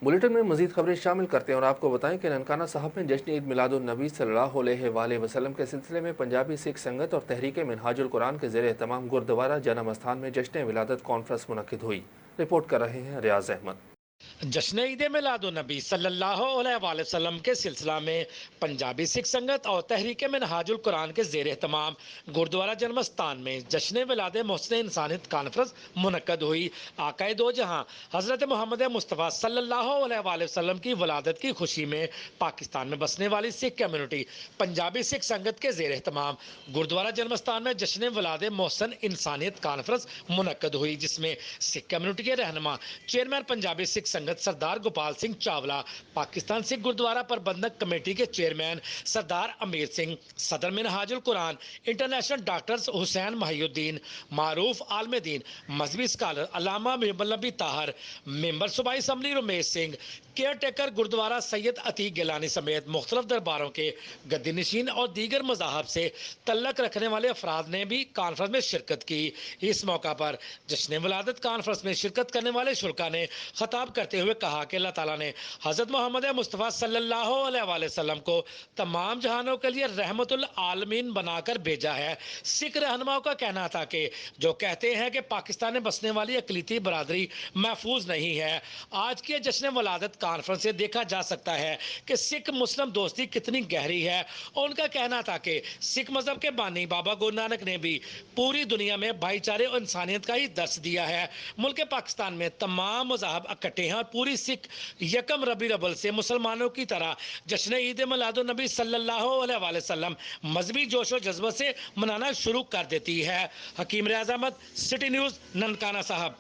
Bulletin میں مزید خبریں شامل کرتے ہیں اور آپ کو بتائیں کہ ننکانہ صاحب میں جشن عید میلاد النبی صلی اللہ علیہ وآلہ وسلم کے سلسلے میں پنجابی سکھ سنگت اور تحریک منہاج القرآن کے زیر اہتمام گردوارہ جنم استھان میں جشن ولادت کانفرنس منعقد ہوئی۔ رپورٹ کر رہے ہیں ریاض احمد۔ جشن عید میلاد النبی صلی اللہ علیہ وآلہ وسلم کے سلسلہ میں پنجابی سکھ سنگت اور تحریک منہاج القرآن کے زیر اہتمام گردوارہ جنم استھان میں جشن ولاد محسن انسانیت کانفرنس منعقد ہوئی۔ آقائے دو جہاں حضرت محمد مصطفیٰ صلی اللہ علیہ وآلہ وسلم کی ولادت کی خوشی میں پاکستان میں بسنے والی سکھ کمیونٹی پنجابی سکھ سنگت کے زیر اہتمام گردوارہ جنم استھان میں جشن ولاد محسن انسانیت کانفرنس منعقد ہوئی، جس میں سکھ کمیونٹی کے رہنما چیئرمین پنجابی سکھ سنگت سردار گوپال سنگھ چاولہ، پاکستان سکھ گردوارہ پربندھک کمیٹی کے چیئرمین سردار امیر سنگھ، صدر منہاج القرآن انٹرنیشنل ڈاکٹر حسین محی الدین، معروف عالم دین مذہبی اسکالر علامہ محب نبی طاہر، ممبر صوبائی assembly Ramesh Singh, caretaker gurdwara Syed Atiq Gilani سمیت مختلف درباروں کے گدی نشین اور دیگر مذاہب سے تعلق رکھنے والے افراد نے بھی کانفرنس میں شرکت کی۔ اس موقع پر جشن ولادت کانفرنس میں شرکت کرنے والے شرکا نے خطاب کرتے ہوئے کہا کہ اللہ تعالیٰ نے حضرت محمد مصطفیٰ صلی اللہ علیہ وآلہ وسلم کو تمام جہانوں کے لیے رحمت العالمین بنا کر بھیجا ہے۔ سکھ رہنماؤں کا کہنا تھا کہ جو کہتے ہیں کہ پاکستان میں بسنے والی اقلیتی برادری محفوظ نہیں ہے، آج کے جشن ولادت کانفرنس سے دیکھا جا سکتا ہے کہ سکھ مسلم دوستی کتنی گہری ہے۔ اور ان کا کہنا تھا کہ سکھ مذہب کے بانی بابا گرو نانک نے بھی پوری دنیا میں بھائی چارے اور انسانیت کا ہی درس دیا ہے۔ ملک پاکستان میں تمام مذاہب اکٹھے ہیں اور پوری سکھ یکم ربیع الاول سے مسلمانوں کی طرح جشن عید میلاد النبی صلی اللہ علیہ وآلہ وسلم مذہبی جوش و جذبہ سے منانا شروع کر دیتی ہے۔ حکیم ریاض احمد، سٹی نیوز، ننکانہ صاحب۔